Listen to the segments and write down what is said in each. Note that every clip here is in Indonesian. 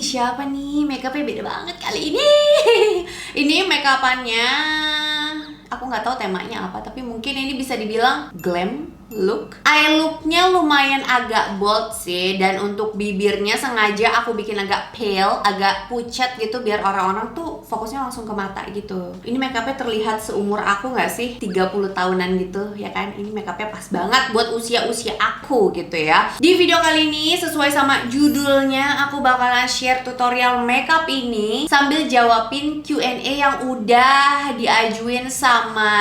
siapa nih? Makeupnya beda banget kali ini. Ini makeupannya, aku nggak tahu temanya apa, tapi mungkin ini bisa dibilang glam look. Eye looknya lumayan agak bold sih, dan untuk bibirnya sengaja aku bikin agak pale, agak pucat gitu biar orang-orang tuh fokusnya langsung ke mata gitu. Ini makeupnya terlihat seumur aku nggak sih? 30 tahunan gitu ya kan? Ini makeupnya pas banget buat usia-usia aku gitu ya. Di video kali ini sesuai sama judulnya, aku bakalan share tutorial makeup ini sambil jawabin Q&A yang udah diajuin sama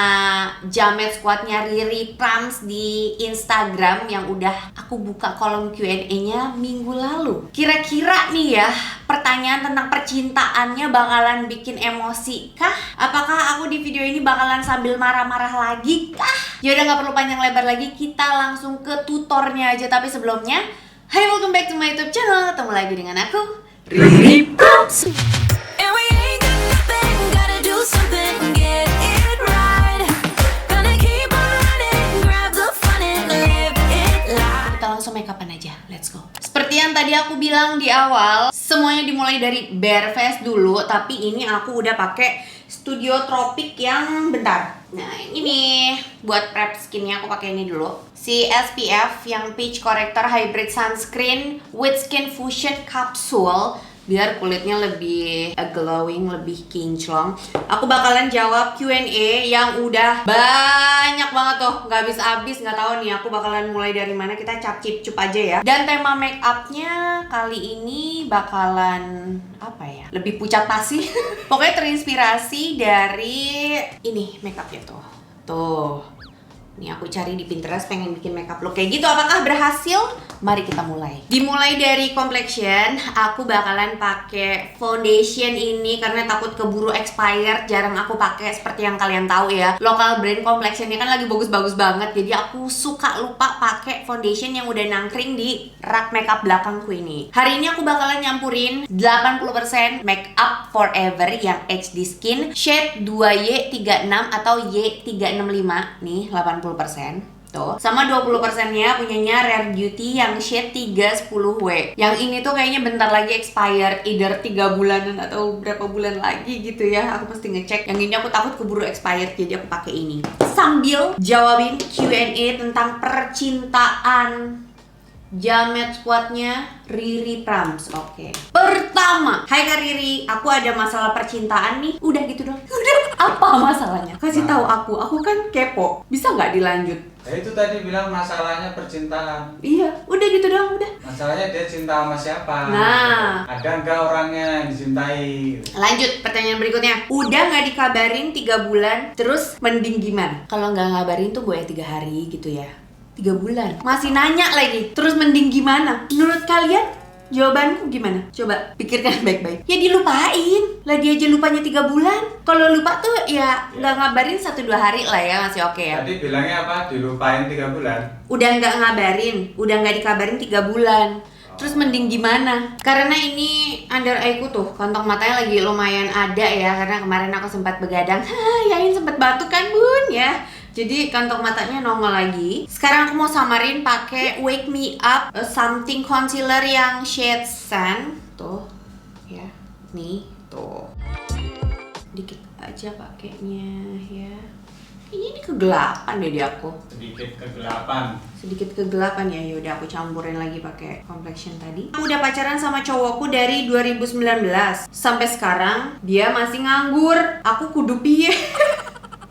Jamet Squadnya Riri Prams di Instagram yang udah aku buka kolom Q&A-nya minggu lalu. Kira-kira nih ya, pertanyaan tentang percintaannya bakalan bikin emosi kah? Apakah aku di video ini bakalan sambil marah-marah lagi kah? Yaudah, nggak perlu panjang lebar lagi, kita langsung ke tutornya aja. Tapi sebelumnya, hai, welcome back to my YouTube channel. Ketemu lagi dengan aku, Riri Prams. Langsung makeupan aja, let's go. Seperti yang tadi aku bilang di awal, semuanya dimulai dari bare face dulu. Tapi ini aku udah pakai Studio Tropic yang bentar. Nah ini buat prep skinnya aku pakai ini dulu, si SPF yang Peach Corrector Hybrid Sunscreen with Skin Fusion Capsule, biar kulitnya lebih glowing, lebih kinclong. Aku bakalan jawab Q&A yang udah banyak banget tuh, nggak habis-habis. Nggak tahu nih aku bakalan mulai dari mana, kita cap cip cup aja ya. Dan tema make upnya kali ini bakalan apa ya? Lebih pucat pasti. Pokoknya terinspirasi dari ini make upnya tuh. Tuh. Nih aku cari di Pinterest, pengen bikin makeup look kayak gitu. Apakah berhasil? Mari kita mulai. Dimulai dari complexion, aku bakalan pakai foundation ini karena takut keburu expired. Jarang aku pakai, seperti yang kalian tahu ya. Local brand complexionnya kan lagi bagus-bagus banget. Jadi aku suka lupa pakai foundation yang udah nangkring di rak makeup belakangku ini. Hari ini aku bakalan nyampurin 80% makeup forever yang HD Skin shade 2Y36 atau Y365 nih, 80% tuh, sama 20% nya punyanya Rare Beauty yang shade 310W. Yang ini tuh kayaknya bentar lagi expire, either 3 bulanan atau berapa bulan lagi gitu ya. Aku pasti ngecek. Yang ini aku takut keburu expired, jadi aku pakai ini sambil jawabin Q&A tentang percintaan Jamet Squadnya Riri Prams. Oke. Pertama, hai Kak Riri, aku ada masalah percintaan nih. Udah gitu dong. Udah. Apa masalahnya? Kasih tahu aku kan kepo. Bisa nggak dilanjut? Itu tadi bilang masalahnya percintaan. Iya, udah gitu dong, udah. Masalahnya dia cinta sama siapa? Nah, ada nggak orangnya yang dicintai? Lanjut, pertanyaan berikutnya. Udah nggak dikabarin 3 bulan, terus mending gimana? Kalau nggak ngabarin tuh gue 3 hari gitu ya. 3 bulan masih nanya lagi, terus mending gimana? Menurut kalian jawabanku gimana? Coba pikirkan baik-baik. Ya dilupain lah, dia aja lupanya 3 bulan. Kalau lupa tuh ya nggak ngabarin 1-2 hari lah ya, masih oke ya. Tadi bilangnya apa? Dilupain 3 bulan? Udah nggak ngabarin, udah nggak dikabarin 3 bulan. Terus mending gimana? Karena ini under eye ku tuh, kantong matanya lagi lumayan ada ya. Karena kemarin aku sempat begadang. Yain sempat batuk kan bun ya. Jadi kantong matanya nongol lagi. Sekarang aku mau samarin pakai Wake Me Up Something Concealer yang shade Sand. Tuh ya, nih tuh. Dikit aja pakainya ya. Ini kegelapan deh di aku. Sedikit kegelapan ya. Yaudah aku campurin lagi pakai complexion tadi. Aku udah pacaran sama cowokku dari 2019. Sampai sekarang dia masih nganggur. Aku kudu piye?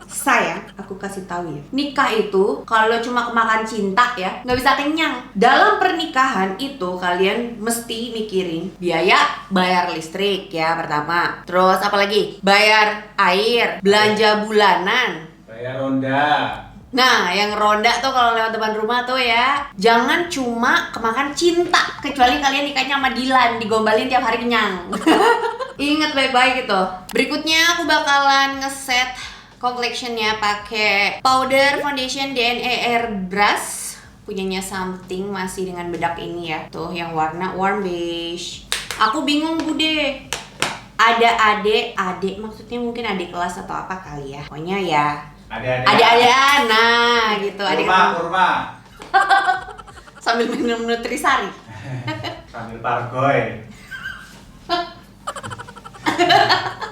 Sayang, aku kasih tahu ya. Nikah itu kalau cuma kemakan cinta ya, nggak bisa kenyang. Dalam pernikahan itu kalian mesti mikirin biaya bayar listrik ya pertama. Terus apa lagi? Bayar air, belanja bulanan, Bayar ronda. Nah, yang ronda tuh kalau lewat depan rumah tuh ya, jangan cuma kemakan cinta. Kecuali kalian nikahnya sama Dilan, digombalin tiap hari kenyang. Ingat baik-baik itu. Berikutnya aku bakalan ngeset complexion-nya pakai powder foundation DNA Airbrush punyanya Something, masih dengan bedak ini ya. Tuh yang warna warm beige. Aku bingung Bude. Ada adik maksudnya mungkin adik kelas atau apa kali ya. Pokoknya ya Adik-adikan, nah gitu. Kurma. Sambil minum nutrisari. Sambil pargoy.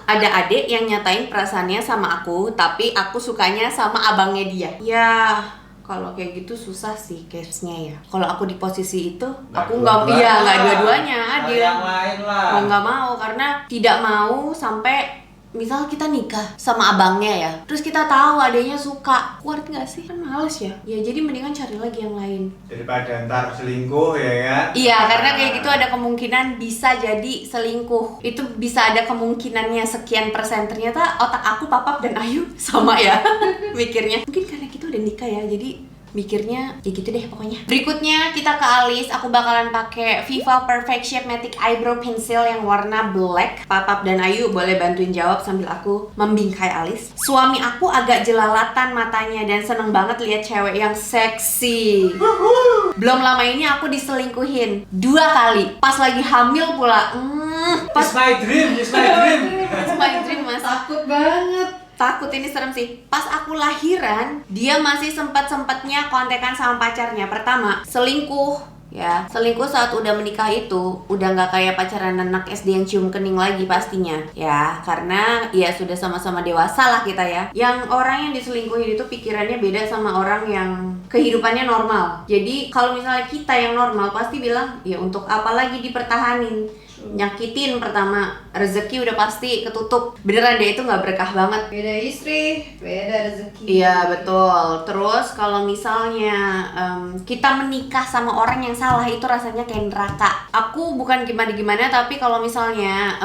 ada adik yang nyatain perasaannya sama aku, tapi aku sukanya sama abangnya dia. Ya, kalau kayak gitu susah sih case-nya ya. Kalau aku di posisi itu, aku nggak dua-duanya adil. Yang lain lah. Mau nggak mau, karena tidak mau sampai misal kita nikah sama abangnya ya, terus kita tahu adanya suka, kuat nggak sih? Kan males ya. Ya jadi mendingan cari lagi yang lain. Daripada ntar selingkuh ya kan? Iya, karena kayak gitu ada kemungkinan bisa jadi selingkuh. Itu bisa ada kemungkinannya sekian persen. Ternyata otak aku, Papap dan Ayu sama ya mikirnya. Mungkin karena kita udah nikah ya, jadi mikirnya ya gitu deh pokoknya. Berikutnya kita ke alis. Aku bakalan pakai Viva Perfect Shape Matic Eyebrow Pencil yang warna black. Papap dan Ayu boleh bantuin jawab sambil aku membingkai alis. Suami aku agak jelalatan matanya dan seneng banget lihat cewek yang seksi. Belum lama ini aku diselingkuhin 2 kali. Pas lagi hamil pula. It's my dream, it's my dream. It's my dream, Mas. Takut banget. Takut, ini serem sih. Pas aku lahiran, dia masih sempat-sempatnya kontekan sama pacarnya. Pertama, selingkuh ya. Selingkuh saat udah menikah itu udah nggak kayak pacaran anak SD yang cium kening lagi pastinya. Ya, karena ya sudah sama-sama dewasa lah kita ya. Yang orang yang diselingkuhin itu pikirannya beda sama orang yang kehidupannya normal. Jadi kalau misalnya kita yang normal pasti bilang, ya untuk apa lagi dipertahanin? Nyakitin pertama, rezeki udah pasti ketutup. Beneran deh, itu nggak berkah banget. Beda istri, beda rezeki. Iya betul. Terus kalau misalnya kita menikah sama orang yang salah, itu rasanya kayak neraka. Aku bukan gimana-gimana, tapi kalau misalnya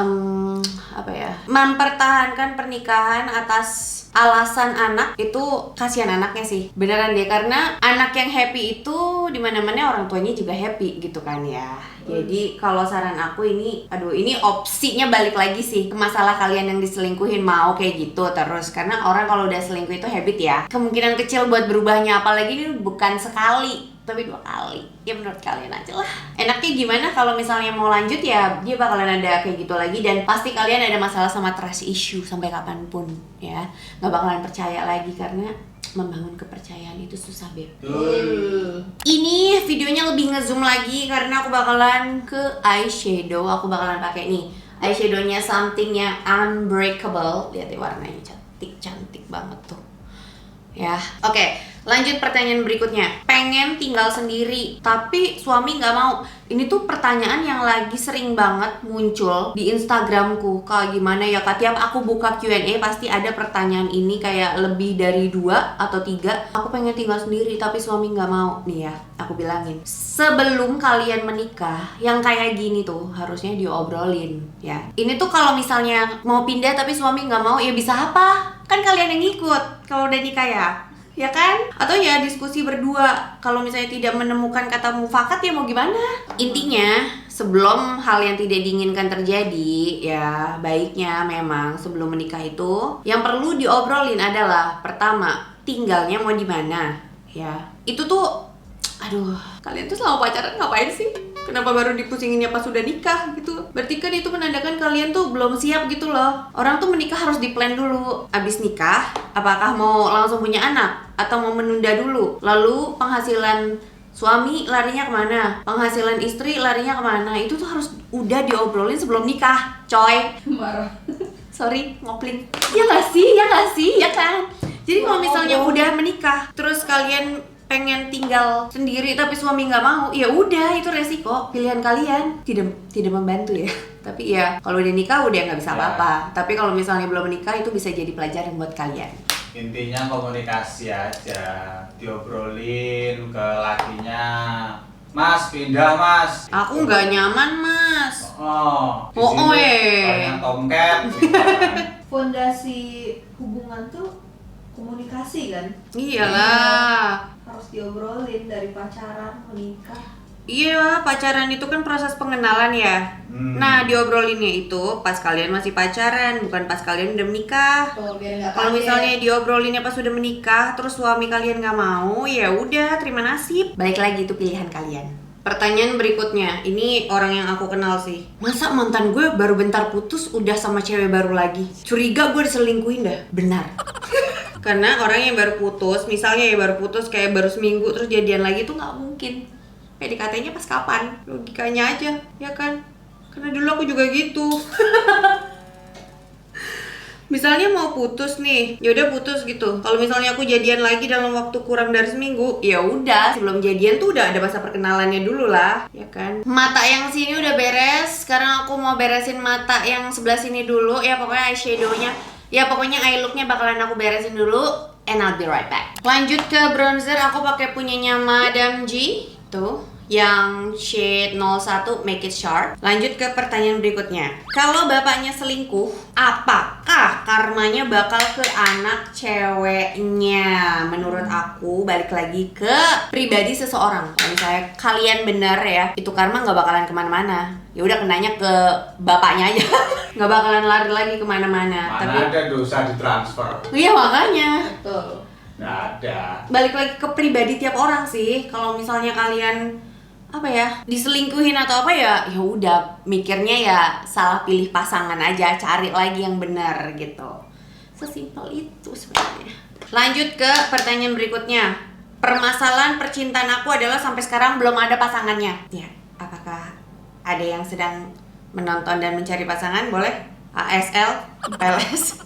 mempertahankan pernikahan atas alasan anak, itu kasihan anaknya sih. Beneran deh, karena anak yang happy itu dimana-mana orang tuanya juga happy gitu kan ya. Jadi kalau saran aku ini opsinya balik lagi sih ke masalah kalian yang diselingkuhin, mau kayak gitu terus. Karena orang kalau udah selingkuh itu habit ya. Kemungkinan kecil buat berubahnya, apalagi ini bukan sekali tapi 2 kali. Ya menurut kalian aja lah. Enaknya gimana kalau misalnya mau lanjut ya, dia bakalan ada kayak gitu lagi. Dan pasti kalian ada masalah sama trust issue sampai kapanpun ya. Gak bakalan percaya lagi, karena membangun kepercayaan itu susah, Beb. Ini videonya lebih ngezoom lagi karena aku bakalan ke eyeshadow. Aku bakalan pakai nih eyeshadownya Something yang Unbreakable. Lihat deh warnanya, cantik banget tuh. Ya, oke. Lanjut pertanyaan berikutnya. Pengen tinggal sendiri, tapi suami nggak mau. Ini tuh pertanyaan yang lagi sering banget muncul di Instagramku. Kayak gimana ya Kak? Tiap aku buka Q&A pasti ada pertanyaan ini, kayak lebih dari 2 atau 3. Aku pengen tinggal sendiri, tapi suami nggak mau. Nih ya, aku bilangin. Sebelum kalian menikah, yang kayak gini tuh harusnya diobrolin ya. Ini tuh kalau misalnya mau pindah tapi suami nggak mau, ya bisa apa? Kan kalian yang ikut kalau udah nikah ya kan? Atau ya diskusi berdua. Kalau misalnya tidak menemukan kata mufakat, ya mau gimana? Intinya, sebelum hal yang tidak diinginkan terjadi, ya baiknya memang sebelum menikah itu yang perlu diobrolin adalah pertama, tinggalnya mau di mana, ya. Itu tuh kalian tuh selama pacaran ngapain sih? Kenapa baru dipusinginnya pas sudah nikah gitu? Berarti kan itu menandakan kalian tuh belum siap gitu loh. Orang tuh menikah harus di-plan dulu. Abis nikah, apakah mau langsung punya anak? Atau mau menunda dulu? Lalu penghasilan suami larinya kemana? Penghasilan istri larinya kemana? Itu tuh harus udah diobrolin sebelum nikah, coy. Marah. Sorry, ngopling. Ya gak sih? Ya kan? Jadi kalau misalnya udah menikah, terus kalian pengen tinggal sendiri tapi suami nggak mau, ya udah, itu resiko pilihan kalian. Tidak membantu ya. Tapi ya kalau udah nikah udah nggak bisa apa-apa. Tapi kalau misalnya belum menikah, itu bisa jadi pelajaran buat kalian. Intinya komunikasi aja, diobrolin ke lakinya. Mas, pindah mas. Aku nggak nyaman, Mas. Di sini banyak tomcat. Gitu kan. Fondasi hubungan tuh komunikasi kan? Iyalah. Harus diobrolin dari pacaran, menikah. Iya, pacaran itu kan proses pengenalan ya. Nah, diobralinnya itu pas kalian masih pacaran, bukan pas kalian udah menikah. Kalau misalnya diobrolinnya pas udah menikah, terus suami kalian nggak mau, ya udah, terima nasib. Balik lagi, itu pilihan kalian. Pertanyaan berikutnya, ini orang yang aku kenal sih. Masa mantan gue baru bentar putus udah sama cewek baru lagi? Curiga gue diselingkuhin dah. Benar. Karena orang yang baru putus, misalnya ya baru putus kayak baru seminggu terus jadian lagi tuh nggak mungkin. PDKT-nya pas kapan? Logikanya aja, ya kan? Karena dulu aku juga gitu. Misalnya mau putus nih, ya udah putus gitu. Kalau misalnya aku jadian lagi dalam waktu kurang dari seminggu, ya udah sebelum jadian tuh udah ada masa perkenalannya dulu lah, ya kan. Mata yang sini udah beres, sekarang aku mau beresin mata yang sebelah sini dulu. Ya pokoknya eyeshadownya, ya pokoknya eye looknya bakalan aku beresin dulu. And I'll be right back. Lanjut ke bronzer, aku pakai punyanya Madame G tuh, yang shade 01 Make It Sharp. Lanjut ke pertanyaan berikutnya. Kalau bapaknya selingkuh, apakah karmanya bakal ke anak ceweknya? Menurut aku, balik lagi ke pribadi seseorang. Kalau misalnya kalian bener ya, itu karma nggak bakalan kemana-mana. Ya udah kenanya ke bapaknya aja, nggak bakalan lari lagi kemana-mana. Mana ada dosa ditransfer? Iya makanya. Betul. Nggak ada. Balik lagi ke pribadi tiap orang sih. Kalau misalnya kalian apa ya diselingkuhin atau apa ya udah mikirnya ya salah pilih pasangan aja, cari lagi yang benar gitu. Sesimpel itu sebenarnya. Lanjut ke pertanyaan berikutnya. Permasalahan percintaan aku adalah sampai sekarang belum ada pasangannya. Ya, apakah ada yang sedang menonton dan mencari pasangan? Boleh ASL, PLS.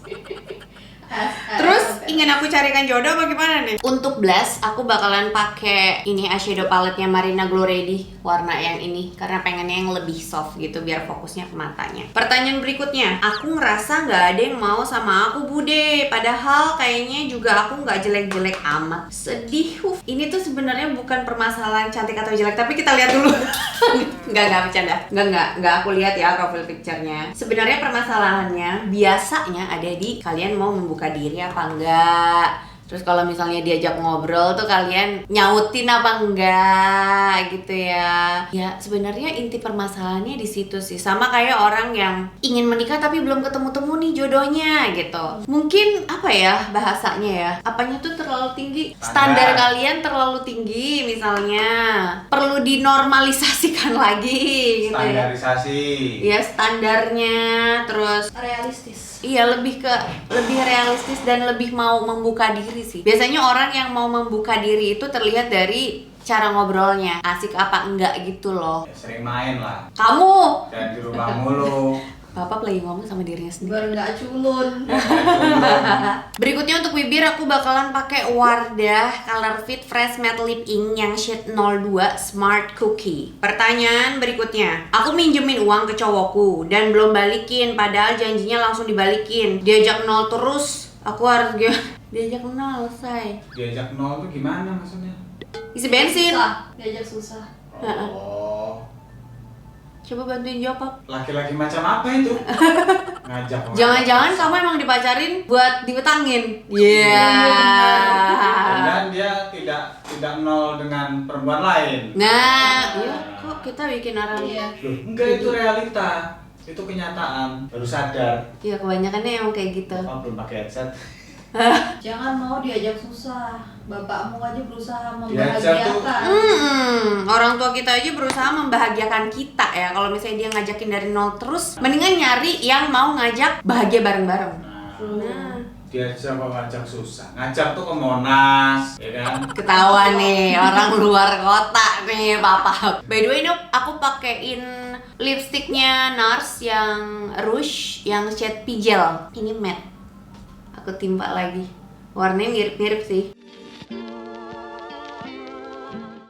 Terus ingin aku carikan jodoh apa gimana nih? Untuk blush aku bakalan pakai ini eyeshadow palette-nya Marina Glow Ready warna yang ini karena pengennya yang lebih soft gitu biar fokusnya ke matanya. Pertanyaan berikutnya, aku ngerasa nggak ada yang mau sama aku Bude, padahal kayaknya juga aku nggak jelek-jelek amat. Sedih. Ini tuh sebenarnya bukan permasalahan cantik atau jelek, tapi kita lihat dulu. Nggak bercanda. Nggak aku lihat ya profil picture-nya. Sebenarnya permasalahannya biasanya ada di kalian mau membuka diri apa enggak. Terus kalau misalnya diajak ngobrol tuh kalian nyautin apa enggak gitu ya. Ya sebenarnya inti permasalahannya di situ sih. Sama kayak orang yang ingin menikah tapi belum ketemu-temu nih jodohnya gitu. Mungkin apa ya bahasanya ya? Apanya tuh terlalu tinggi? Standar kalian terlalu tinggi misalnya. Perlu dinormalisasikan lagi gitu ya. Standarisasi. Ya standarnya terus Realistis. iya lebih realistis dan lebih mau membuka diri sih. Biasanya orang yang mau membuka diri itu terlihat dari cara ngobrolnya, asik apa enggak gitu loh. Ya, sering main lah. Kamu Dan di rumah mulu. Bapak lagi ngomong sama dirinya sendiri. Biar nggak culun. Berikutnya untuk bibir aku bakalan pakai Wardah Color Fit Fresh Matte Lip Ink yang shade 02 Smart Cookie. Pertanyaan berikutnya, aku minjemin uang ke cowokku dan belum balikin, padahal janjinya langsung dibalikin. Diajak nol terus, aku harus diajak nol, say. Diajak nol tuh gimana maksudnya? Isi bensin. Susah. Diajak susah. Oh. Coba bantuin jawab. Laki-laki macam apa itu? Ngajak orang. Jangan-jangan kamu emang dipacarin buat diutangin? Iya. Dan dia tidak nol dengan perempuan lain. Nah, iya kok kita bikin orang. Iya. Loh, enggak itu realita. Itu kenyataan. Baru sadar. Iya, kebanyakannya emang kayak gitu. Oh, belum pakai headset. Jangan mau diajak susah. Bapakmu aja berusaha Diajak tuh. membahagiakan. Orang tua kita aja berusaha membahagiakan kita ya. Kalau misalnya dia ngajakin dari nol terus, mendingan nyari yang mau ngajak bahagia bareng-bareng. Nah, Diajak apa ngajak susah? Ngajak tuh ke Monas, ya kan? ketawa nih orang luar kota nih papa. By the way, aku pakein lipstiknya NARS yang rouge yang shade pigel. Ini matte. Aku timpa lagi. Warnanya mirip-mirip sih.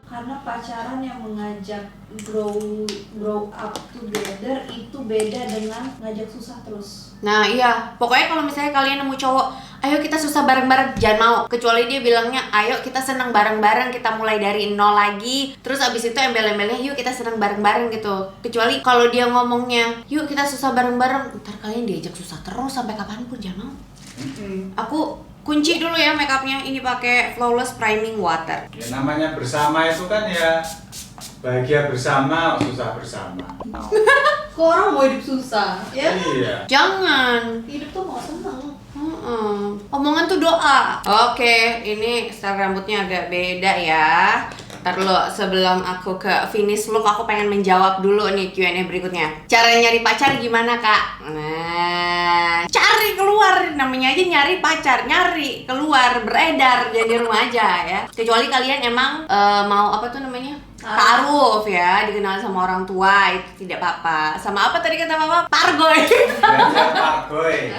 Karena pacaran yang mengajak grow up together itu beda dengan ngajak susah terus. Nah iya, pokoknya kalau misalnya kalian nemu cowok, ayo kita susah bareng-bareng, jangan mau. Kecuali dia bilangnya, ayo kita seneng bareng-bareng, kita mulai dari nol lagi. Terus abis itu embel-embelnya, yuk kita seneng bareng-bareng gitu. Kecuali kalau dia ngomongnya, yuk kita susah bareng-bareng, ntar kalian diajak susah terus sampai kapanpun, jangan mau. Aku kunci dulu ya makeupnya, ini pakai Flawless Priming Water. Ya namanya bersama itu kan ya bahagia bersama, susah bersama. Kok orang mau hidup susah, ya? Iya. Jangan. Hidup tuh mau seneng. Omongan tuh doa. Oke, ini style rambutnya agak beda ya. Ntar dulu sebelum aku ke finish look, aku pengen menjawab dulu nih Q&A berikutnya. Cara nyari pacar gimana kak? Nah, cari keluar, namanya aja nyari pacar, nyari keluar, beredar, jangan di rumah aja ya. Kecuali kalian emang mau apa tuh namanya? Ta'aruf ya, dikenal sama orang tua itu tidak apa-apa. Sama apa tadi kata Papa? Pargoy. Belajar pargoy.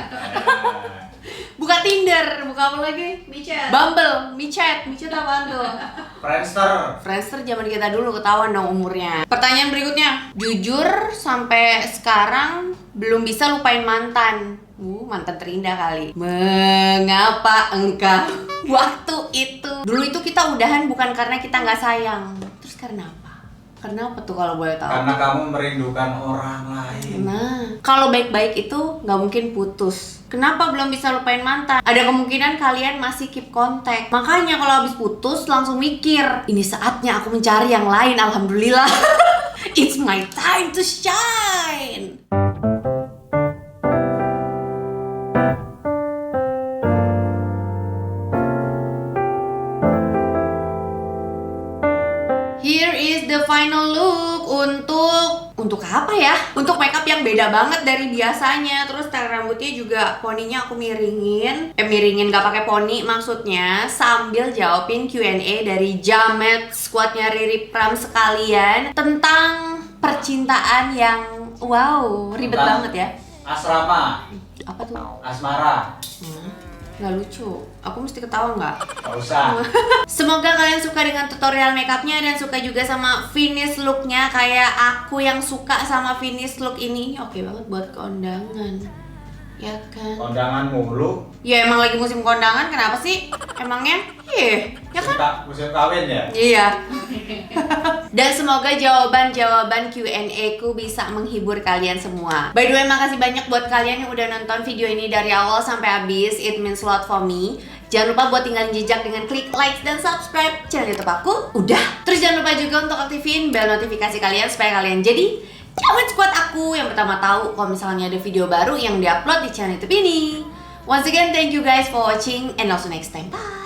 Buka Tinder, buka apa lagi? Micet. Bumble, Micet apaan tuh? Friendster zaman kita dulu, ketahuan dong umurnya. Pertanyaan berikutnya, jujur sampai sekarang belum bisa lupain mantan. Mantan terindah kali. Mengapa engkau waktu itu? Dulu itu kita udahan bukan karena kita nggak sayang. Terus karena apa? Kenapa tuh kalau boleh tahu? Karena kamu merindukan orang lain. Nah, kalau baik-baik itu nggak mungkin putus. Kenapa belum bisa lupain mantan? Ada kemungkinan kalian masih keep kontak. Makanya kalau habis putus langsung mikir, ini saatnya aku mencari yang lain. Alhamdulillah. It's my time to shine. Here is the final look untuk apa ya? Untuk makeup yang beda banget dari biasanya. Terus style rambutnya juga poninya aku miringin. Miringin gak pakai poni maksudnya, sambil jawabin Q&A dari Jamet squadnya Riri Pram sekalian tentang percintaan yang wow, ribet Tentang banget ya. Asrama. Apa tuh? Asmara. Nggak lucu. Aku mesti ketawa nggak? Gak usah. Semoga kalian suka dengan tutorial makeupnya dan suka juga sama finish looknya. Kayak aku yang suka sama finish look ini oke banget buat kondangan, ya kan? Kondangan mulu. Ya emang lagi musim kondangan, kenapa sih? Emangnya? Ya kan? Musim kawin ya. Iya. Dan semoga jawaban-jawaban Q&A ku bisa menghibur kalian semua. By the way, makasih banyak buat kalian yang udah nonton video ini dari awal sampai habis. It means a lot for me. Jangan lupa buat tinggalin jejak dengan klik like dan subscribe channel YouTube aku. Udah. Terus jangan lupa juga untuk aktifin bel notifikasi kalian supaya kalian jadi Jamet Squad aku yang pertama tahu kalau misalnya ada video baru yang diupload di channel YouTube ini. Once again, thank you guys for watching and also next time. Bye.